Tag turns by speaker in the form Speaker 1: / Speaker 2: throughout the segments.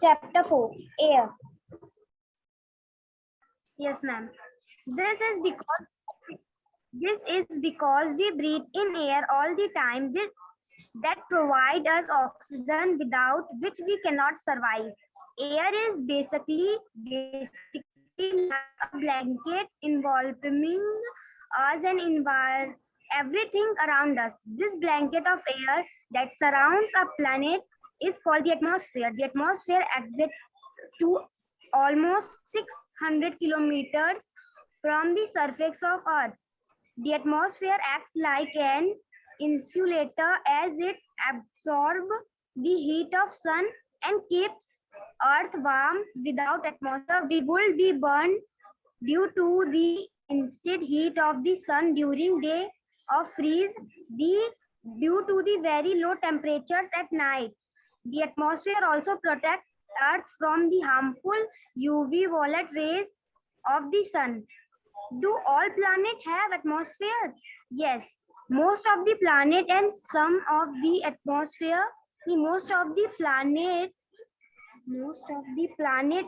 Speaker 1: Chapter 4, Air. Yes, ma'am. This is because we breathe in air all the time that provide us oxygen without which we cannot survive. Air is basically like a blanket enveloping us and everything around us. This blanket of air that surrounds a planet is called the atmosphere. The atmosphere exists to almost 600 kilometers from the surface of Earth. The atmosphere acts like an insulator as it absorbs the heat of sun and keeps earth warm. Without atmosphere we would be burned due to the intense heat of the sun during day or freeze the due to the very low temperatures at night. The atmosphere also protects earth from the harmful UV violet rays of the sun. Do all planets have atmosphere? Yes. Most of the planet and some of the atmosphere, most of the planet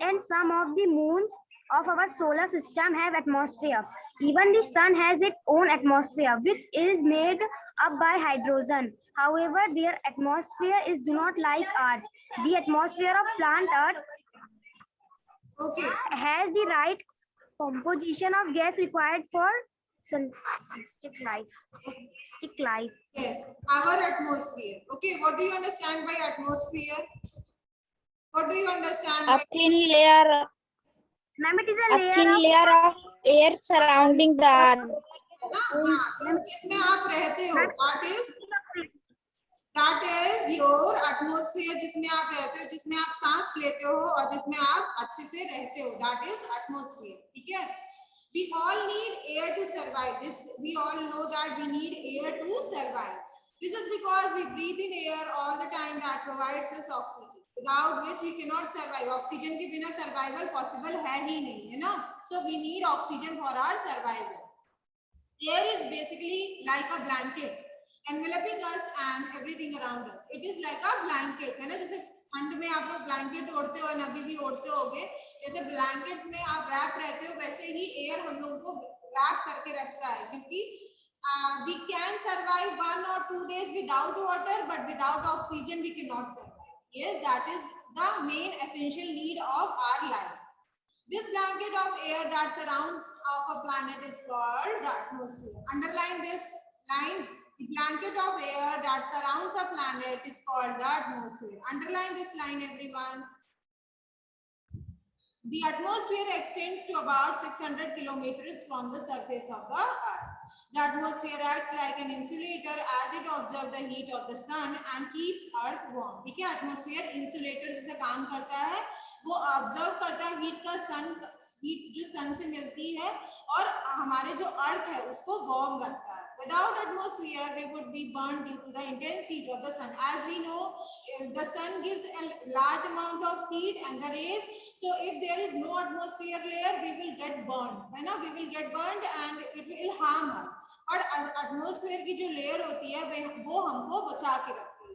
Speaker 1: and some of the moons of our solar system have atmosphere. Even the sun has its own atmosphere, which is made up by hydrogen. However, their atmosphere is do not like Earth. The atmosphere of planet Earth
Speaker 2: Okay.
Speaker 1: has the right composition of gas required for stick life. Stick life.
Speaker 2: Yes, our atmosphere. Okay, what do you understand by atmosphere? What do you understand by
Speaker 3: thin layer,
Speaker 1: Ma'am, it is
Speaker 3: a thin layer of air surrounding the earth.
Speaker 2: तो जिसमें आप रहते हो that is your atmosphere, जिसमें आप रहते हो, जिसमें आप सांस लेते हो और जिसमें आप अच्छे से रहते हो, that is atmosphere. ठीक है? We all need air to survive. We all know that we need air to survive. This is because we breathe in air all the time that provides us oxygen, without which we cannot survive. Oxygen के बिना survival possible है ही नहीं, है ना? So we need oxygen for our survival. Air is basically like a blanket enveloping us and everything around us. It is like a blanket, है ना? जैसे ठंड में आप लोग ब्लैंकेट ओढ़ते हो, अभी भी ओढ़ते होगे, जैसे ब्लैंकेट्स में आप रैप रहते हो, वैसे ही एयर हम लोगों को रैप करके रखता है, क्योंकि we can survive 1 or 2 days without water, but without oxygen we cannot survive. Yes, that is the main essential need of our life. This blanket of air that surrounds of a planet is called the atmosphere. Underline this line. The blanket of air that surrounds a planet is called the atmosphere. Underline this line, everyone. The atmosphere extends to about 600 kilometers from the surface of the earth. The atmosphere acts like an insulator as it absorbs the heat of the sun and keeps earth warm. ठीक है? Atmosphere insulator जैसे काम करता है, वो observe करता है heat जो सन से मिलती है और हमारे जो अर्थ है उसको वार्म रखता है. Without atmosphere we would be burned due to the intense heat of the sun. As we know, the sun gives a large amount of heat and the rays. So if there is no atmosphere layer, we will get burned, है ना? We will get burned and it will harm us. और atmosphere की जो layer होती है वो हमको बचा के रखती है.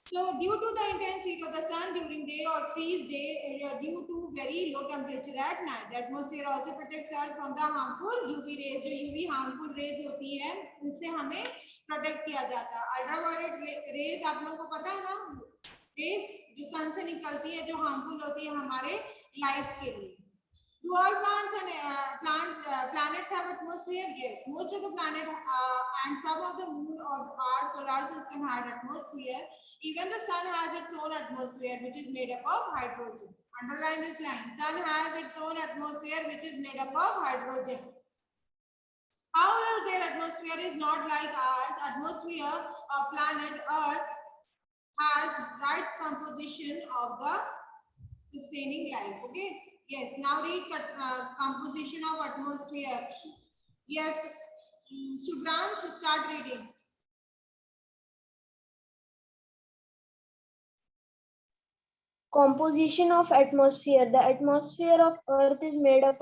Speaker 2: So due to the intense heat of the sun during day or freeze day, due to very low temperature at night, the atmosphere also protects us from the harmful UV rays. जो UV harmful rays होती है, उनसे हमें protect किया जाता है. Ultraviolet rays आप लोगों को पता है ना? Rays जो sun से निकलती है, जो harmful होती है हमारे life के लिए. Do all planets have atmosphere? Yes, most of the planet and some of the moon of our solar system had atmosphere. Even the sun has its own atmosphere, which is made up of hydrogen. Underline this line. Sun has its own atmosphere, which is made up of hydrogen. However, their atmosphere is not like ours. Atmosphere of planet Earth has right composition of the sustaining life. Okay. Yes, now read composition of atmosphere. Yes, Shubhran should start reading.
Speaker 4: Composition of atmosphere. The atmosphere of Earth is made up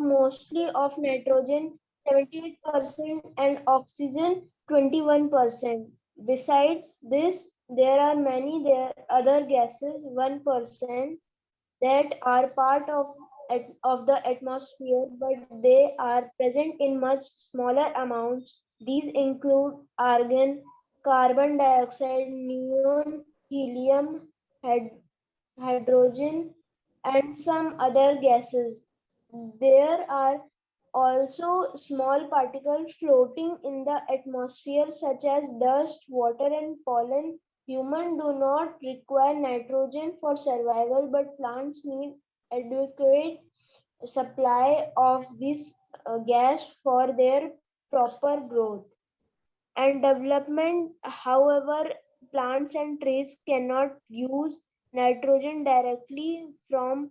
Speaker 4: mostly of nitrogen 78% and oxygen 21%. Besides this, there are many other gases, 1%, that are part of the atmosphere, but they are present in much smaller amounts. These include argon, carbon dioxide, neon, helium, hydrogen, and some other gases. There are also small particles floating in the atmosphere, such as dust, water, and pollen. Humans do not require nitrogen for survival, but plants need adequate supply of this gas for their proper growth and development. However, plants and trees cannot use nitrogen directly from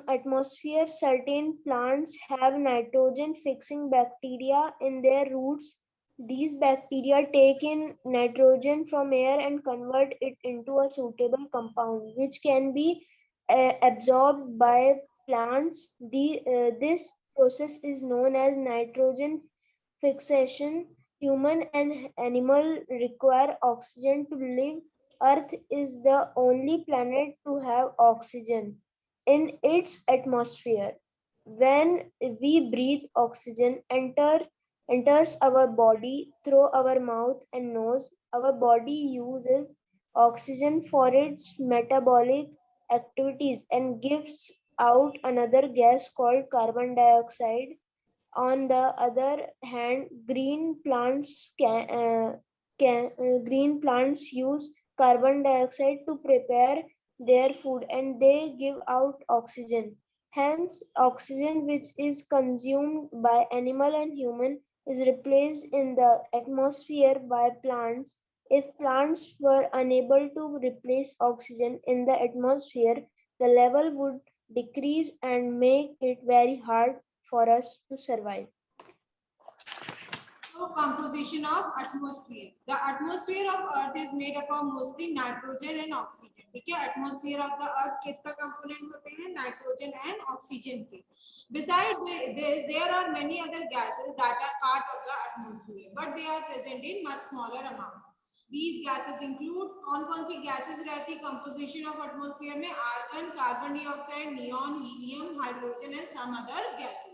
Speaker 4: atmosphere. Certain plants have nitrogen fixing bacteria in their roots. These bacteria take in nitrogen from air and convert it into a suitable compound, which can be absorbed by plants. This process is known as nitrogen fixation. Human and animal require oxygen to live. Earth is the only planet to have oxygen in its atmosphere. When we breathe, oxygen enters our body through our mouth and nose. Our body uses oxygen for its metabolic activities and gives out another gas called carbon dioxide. On the other hand, green plants use carbon dioxide to prepare their food, and they give out oxygen. Hence, oxygen which is consumed by animal and human is replaced in the atmosphere by plants. If plants were unable to replace oxygen in the atmosphere, the level would decrease and make it very hard for us to survive.
Speaker 2: So composition of atmosphere. The atmosphere of Earth is made up of mostly nitrogen and oxygen. ठीक है, atmosphere of the Earth किसका component होते हैं? Nitrogen and oxygen के. Besides this, there are many other gases that are part of the atmosphere, but they are present in much smaller amount. These gases include कौन सी gases रहती composition of atmosphere में? Argon, carbon dioxide, neon, helium, hydrogen and some other gases.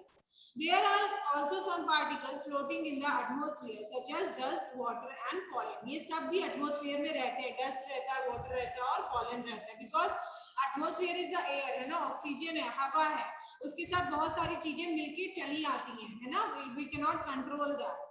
Speaker 2: There are also some particles floating in the atmosphere such as dust, water and pollen. ये सब भी atmosphere में रहते हैं. Dust रहता है, water रहता है और pollen रहता है. Because atmosphere is the air, है ना, oxygen है, हवा है, उसके साथ बहुत सारी चीजें मिलके चली आती हैं, है ना. We cannot control that.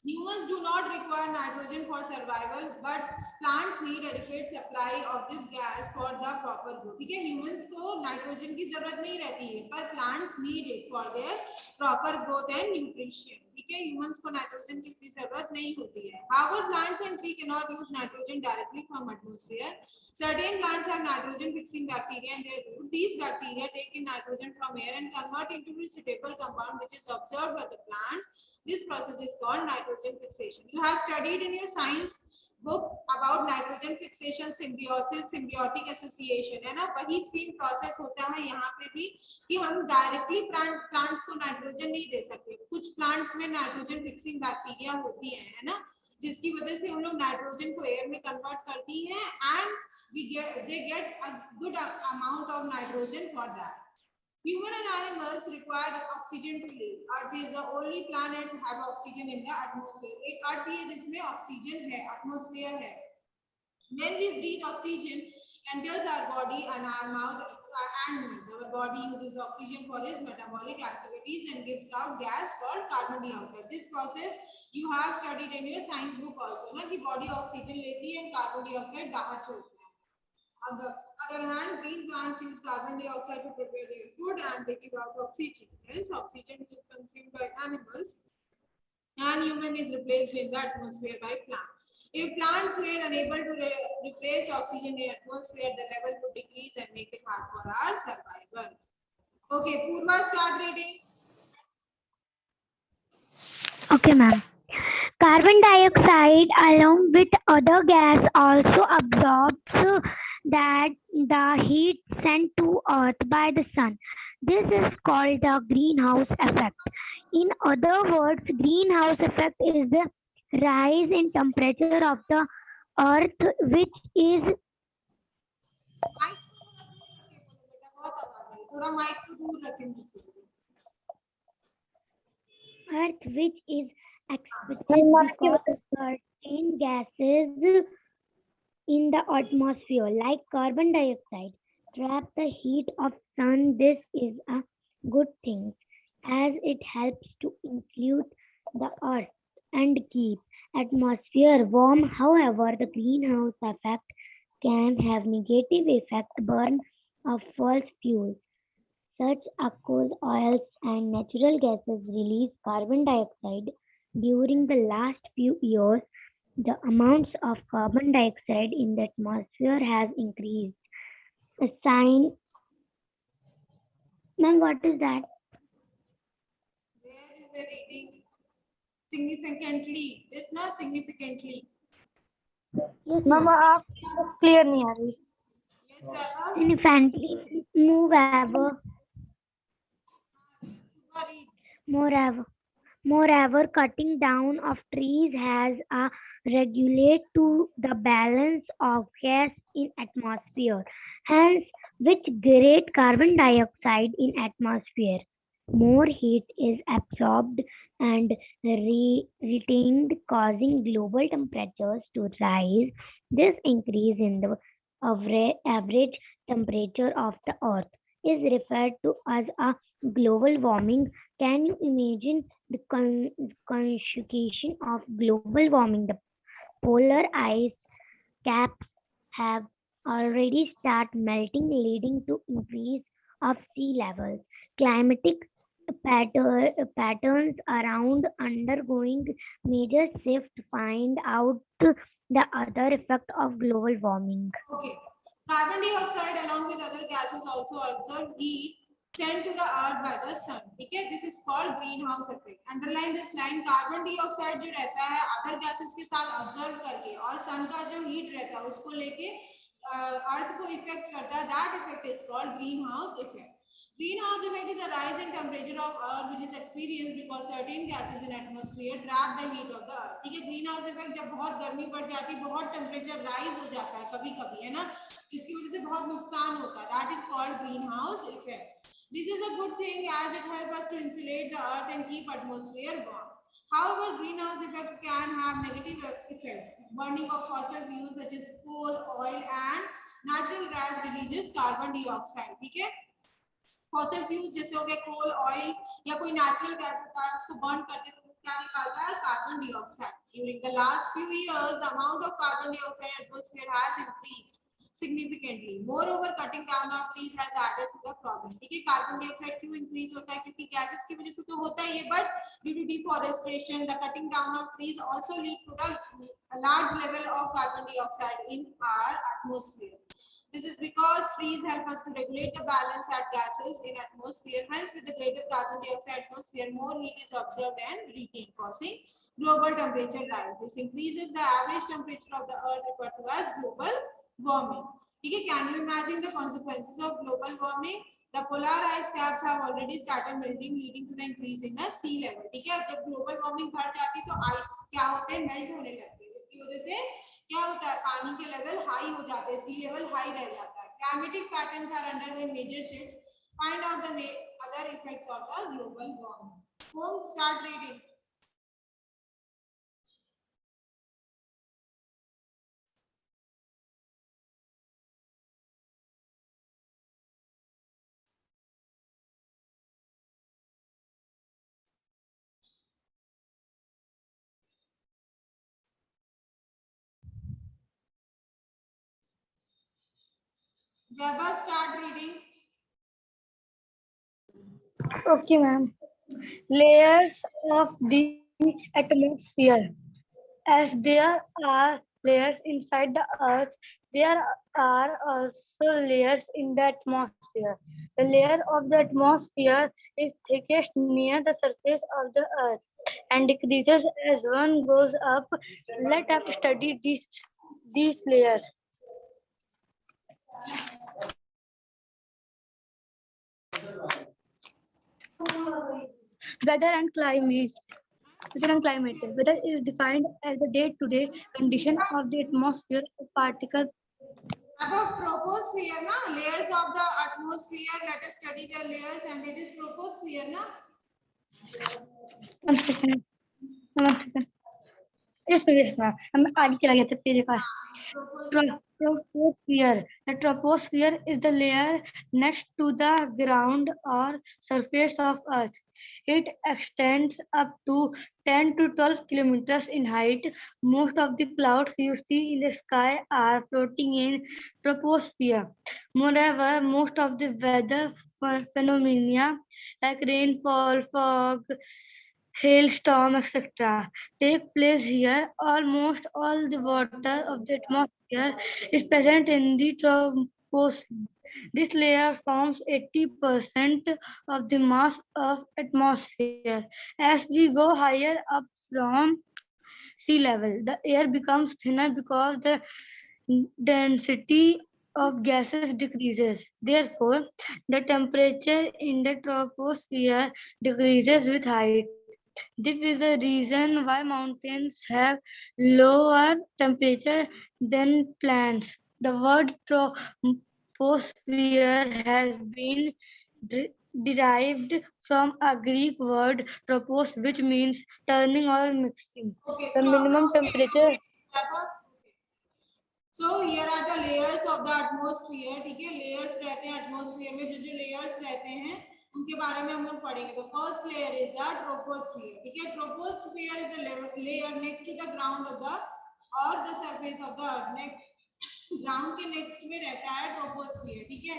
Speaker 2: Humans do not require nitrogen for survival, but plants need adequate supply of this gas for the proper growth. ठीक है, humans को nitrogen की जरूरत नहीं रहती है, पर plants need it for their proper growth and nutrition. ठीक है, humans को nitrogen की जरूरत नहीं होती है. However, plants and tree cannot use nitrogen directly from atmosphere. Certain plants have nitrogen fixing bacteria in their root. These bacteria take in nitrogen from air and convert into a suitable compound which is absorbed by the plants. This process is called nitrogen fixation. You have studied in your science book about nitrogen fixation, symbiosis, symbiotic association, है ना. वही same process होता है यहाँ पे भी कि हम डायरेक्टली प्लांट्स को नाइट्रोजन नहीं दे सकते. कुछ प्लांट्स में नाइट्रोजन फिक्सिंग बैक्टीरिया होती है ना, जिसकी वजह से हम लोग नाइट्रोजन को एयर में कन्वर्ट करती हैं and they get a good amount of nitrogen for that. Human and animals require oxygen to live. Earth is the only planet to have oxygen in the atmosphere. एक अर्थ है जिसमें oxygen है, atmosphere है. When we breathe, oxygen enters our body and our mouth and nose. Our body uses oxygen for its metabolic activities and gives out gas called carbon dioxide. This process you have studied in your science book also, ना कि body oxygen लेती है and carbon dioxide बाहर छोड़ती है. On the other hand, green plants use carbon dioxide to prepare their food and they give out oxygen. Hence, oxygen which is consumed by animals and human is replaced in the atmosphere by plants. If plants were unable to replace oxygen in the atmosphere, the level would decrease and make it hard for our survival. Okay, Purva, start reading.
Speaker 5: Okay, ma'am. Carbon dioxide, along with other gas, also absorbs that the heat sent to Earth by the sun. This is called the greenhouse effect. In other words, greenhouse effect is the rise in temperature of the Earth, which is
Speaker 2: mic थोड़ा दूर रखे बोलो बेटा, बहुत आवाज है, थोड़ा mic को दूर रखें मुझसे।
Speaker 5: Earth, which is expected because certain gases in the atmosphere, like carbon dioxide, trap the heat of sun. This is a good thing, as it helps to insulate the earth and keep atmosphere warm. However, the greenhouse effect can have negative effect burn of fossil fuels such as coal, oils, and natural gases release carbon dioxide. During the last few years, the amounts of carbon dioxide in the atmosphere has increased. A sign, ma'am, what is that?
Speaker 2: Where you were reading significantly, this not significantly.
Speaker 5: Yes,
Speaker 3: ma'am
Speaker 5: ma'am.
Speaker 3: आप clear नहीं आ रही.
Speaker 2: Yes, Baba.
Speaker 5: Significantly, moreover,
Speaker 2: Subha, read.
Speaker 5: moreover, cutting down of trees has a regulate to the balance of gas in atmosphere, hence which create carbon dioxide in atmosphere. More heat is absorbed and retained, causing global temperatures to rise. This increase in the average temperature of the earth is referred to as a global warming. Can you imagine the consequence of global warming? The polar ice caps have already started melting, leading to increase of sea levels. Climatic patterns around undergoing major shift. Find out the other effect of global warming.
Speaker 2: Okay. Carbon dioxide along with other gases also absorb heat sent to the earth by the sun. ठीक है, this is called greenhouse effect. Underline this line. Carbon dioxide जो रहता है other gases के साथ absorb करके और sun का जो heat रहता है उसको लेके अर्थ को इफेक्ट करता है. That effect is called greenhouse effect. Greenhouse effect is a rise in temperature of earth which is experienced because certain gases in atmosphere trap the heat of the earth. ठीक है, green house effect जब बहुत गर्मी बढ़ जाती है, बहुत temperature rise हो जाता है कभी कभी, है ना, जिसकी वजह से बहुत नुकसान होता है. That is called green house effect. This is a good thing as it helps us to insulate the earth and keep atmosphere warm. However, greenhouse effect can have negative effects. Burning of fossil fuels such as coal, oil and natural gas releases carbon dioxide. ठीक है, fossil fuels जैसे हो गए कोल, oil या कोई natural gas होता है उसको बर्न करते तो क्या निकालता है? Carbon dioxide. During the last few years the amount of carbon dioxide atmosphere has increased significantly. Moreover, cutting down of trees has added to the problem. ठीक है, कार्बन डाइऑक्साइड क्यों इंक्रीज होता है? क्योंकि गैसेस की वजह से तो होता ही है, but due to deforestation the cutting down of trees also lead to the large level of carbon dioxide in our atmosphere. This is because trees help us to regulate the balance at gases in atmosphere. Hence, with the greater carbon dioxide atmosphere, more heat is observed and retained, causing global temperature rise. This increases the average temperature of the earth, referred to as global warming. Okay, can you imagine the consequences of global warming? The polar ice caps have already started melting, leading to the increase in the sea level. ठीक है, जब global warming बढ़ जाती है तो ice क्या होते हैं? मेल्ट होने लगते हैं. इसकी वजह से क्या होता है? पानी के लेवल हाई हो जाते हैं, सी लेवल हाई रह जाता है. Climatic patterns are undergoing major shifts. Find out the other effects of the global warming. Home, start reading. Jabba, start reading.
Speaker 3: Okay, ma'am. Layers of the atmosphere. As there are layers inside the earth, there are also layers in the atmosphere. The layer of the atmosphere is thickest near the surface of the earth and decreases as one goes up. Let us study these layers. Weather and climate. weather and climate. Weather is defined as the day-to-day condition of the atmosphere of particle.
Speaker 2: Above troposphere, na, layers of the atmosphere. Let us study the layers, and it is troposphere, na.
Speaker 3: One second. One second. Yes, ma'am. हम आगे चला गया था page का.
Speaker 2: Troposphere.
Speaker 3: Troposphere. The troposphere is the layer next to the ground or surface of Earth. It extends up to 10 to 12 kilometers in height. Most of the clouds you see in the sky are floating in troposphere. Moreover, most of the weather phenomena like rainfall, fog, hailstorm, etc., take place here. Almost all the water of the atmosphere is present in the troposphere. This layer forms 80% of the mass of atmosphere. As we go higher up from sea level, the air becomes thinner because the density of gases decreases. Therefore, the temperature in the troposphere decreases with height. This is the reason why mountains have lower temperature than plants. The word troposphere has been derived from a Greek word tropos, which means turning or mixing.
Speaker 2: Okay,
Speaker 3: The
Speaker 2: stop.
Speaker 3: minimum
Speaker 2: Okay,
Speaker 3: temperature.
Speaker 2: okay. Above. So here are the layers of the atmosphere. ठीक है, layers रहते हैं atmosphere में, जो layers रहते हैं उनके बारे में हम लोग पढ़ेंगे. तो first layer is the troposphere. ठीक है, troposphere is a layer next to the ground of the or the surface of the earth. ground के next में रहता है troposphere. ठीक है,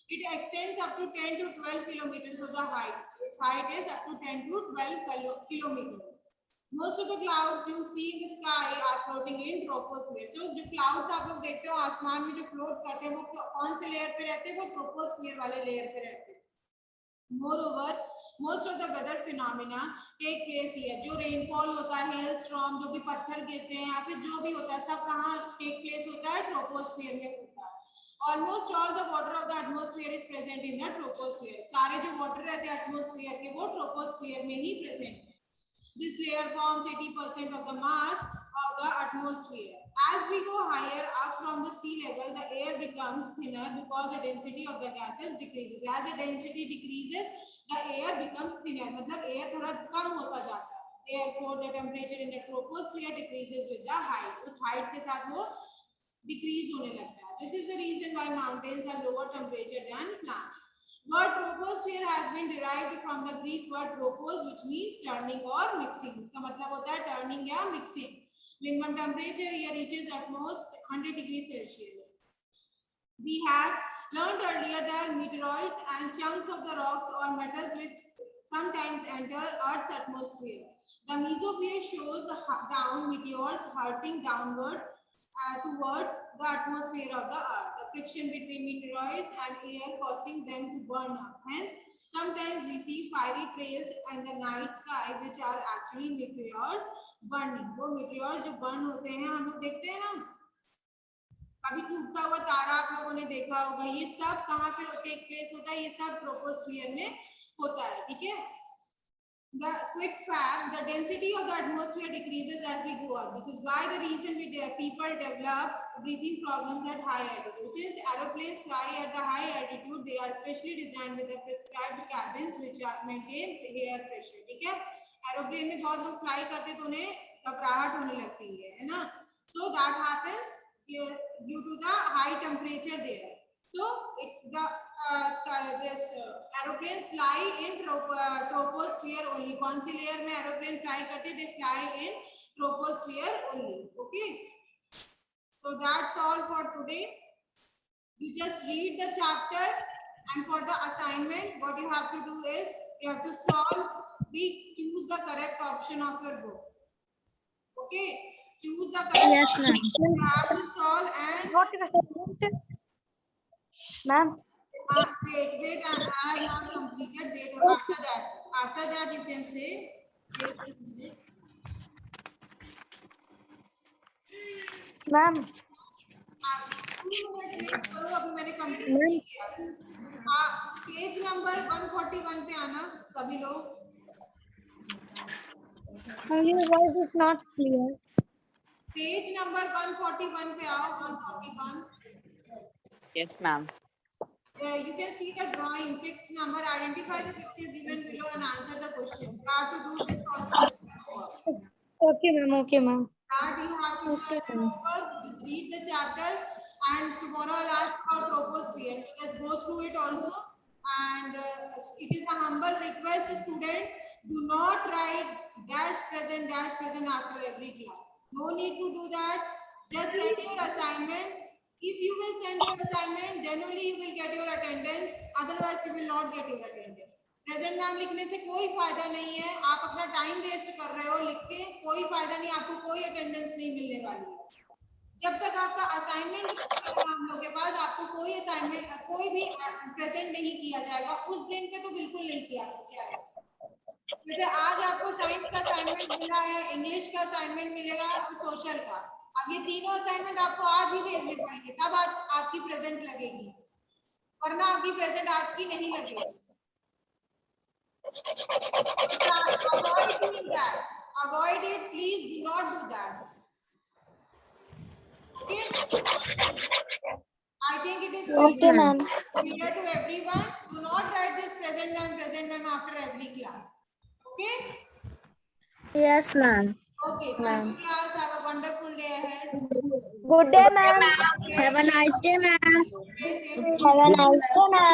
Speaker 2: it extends up to 10 to 12 kilometers of the height. Its height is up to 10 to 12 kilometers. Most of the clouds you see in the sky are floating in troposphere. So जो clouds आप लोग देखते हो आसमान में जो float करते हैं वो कौन से layer पे रहते हैं? वो troposphere वाले layer पे रहते हैं. Moreover, most of the weather phenomena take place here. जो rainfall होता है, hailstorm, जो भी पत्थर गिरते हैं या फिर जो भी होता है, सब कहाँ take place होता है? troposphere में होता है. Almost all the water of the atmosphere is present in the troposphere. सारे जो water रहते हैं atmosphere के वो troposphere में ही present है. This layer forms 80% of the mass of the atmosphere. As we go higher up from the sea level, the air becomes thinner because the density of the gases decreases. As the density decreases, the air becomes thinner. मतलब air थोड़ा कम होता जाता है. Therefore, the temperature in the troposphere decreases with the height. उस height के साथ वो decrease होने लगता है. This is the reason why mountains have lower temperature than plants. Word troposphere has been derived from the Greek word tropos, which means turning or mixing. इसका मतलब होता है turning या mixing. Minimum temperature here reaches at most 100 degrees Celsius. We have learned earlier that meteoroids and chunks of the rocks or metals which sometimes enter Earth's atmosphere. The mesosphere shows down meteors hurtling downward towards the atmosphere of the Earth. The friction between meteoroids and air causing them to burn up. Hence, sometimes we see fiery trails in the night sky, which are actually meteors burning. वो meteors जो burn होते हैं, हम लोग देखते हैं ना, कभी टूटता हुआ तारा आप लोगों ने देखा होगा. ये सब कहाँ पे टेक प्लेस होता है? ये सब ट्रोपोस्फियर में होता है. ठीक है. The quick fact: the density of the atmosphere decreases as we go up. This is why the reason people develop breathing problems at high altitude. Since aeroplanes fly at the high altitude, they are specially designed with the prescribed cabins which are maintain air pressure. ठीक है. Aeroplane में बहुत लोग fly करते तो उन्हें घबराहट होने लगती है ना. So that happens due to the high temperature there. So this aeroplanes fly in troposphere only. कौन सी layer में aeroplane fly करते? They fly in troposphere only. Okay. So that's all for today. You just read the chapter, and for the assignment, what you have to do is you have to choose the correct option of your book. Okay. Choose the correct option. You have to solve and.
Speaker 3: What is the ma'am?
Speaker 2: Wait, I have not completed. Wait, after that you can say. Wait.
Speaker 3: Ma'am.
Speaker 2: 2 minute wait करो, अभी मैंने complete नहीं किया. Page number 141 पे आना सभी लोग.
Speaker 3: Your voice is not clear.
Speaker 2: Page number 141 पे आओ, 141.
Speaker 6: Yes, ma'am.
Speaker 2: You can see the drawing, 6th number. Identify the picture given below and answer the question. You have to do this also as a homework.
Speaker 3: Okay, ma'am. Okay, ma'am.
Speaker 2: That you have to do
Speaker 3: Okay,
Speaker 2: as a
Speaker 3: ma'am.
Speaker 2: homework. Just read the chapter, and tomorrow I'll ask about troposphere. So just go through it also. And it is a humble request, student. Do not write dash present after every class. No need to do that. Just send your assignment. If you will send your assignment, then only you will get your attendance. Otherwise, you will not get your attendance. Present नाम लिखने से कोई फायदा नहीं है, आप अपना time waste कर रहे हो लिख के, कोई फायदा नहीं, आपको कोई अटेंडेंस नहीं मिलने वाली है। जब तक आपका असाइनमेंट हम लोग के पास, आपको कोई असाइनमेंट कोई भी प्रेजेंट नहीं किया जाएगा, उस दिन पे तो बिल्कुल नहीं किया जाएगा। जैसे आज आपको साइंस का असाइनमेंट मिला है, इंग्लिश का असाइनमेंट मिलेगा और सोशल का, अब ये तीनों असाइनमेंट आपको आज ही भेजने पड़ेंगे, तब आज आपकी प्रेजेंट लगेगी, वरना आपकी प्रेजेंट आज की नहीं लगेगी। Avoid doing that. Avoid it. Please do not do that. Okay? I think it is
Speaker 3: Okay, ma'am.
Speaker 2: clear to everyone. Do not write this present time after every class. Okay?
Speaker 3: Yes, ma'am.
Speaker 2: Okay. Thank you, class. Have a wonderful day ahead.
Speaker 4: Good day, ma'am.
Speaker 3: Have a nice day, ma'am.
Speaker 2: Okay, same to you.
Speaker 4: Have a nice day, ma'am.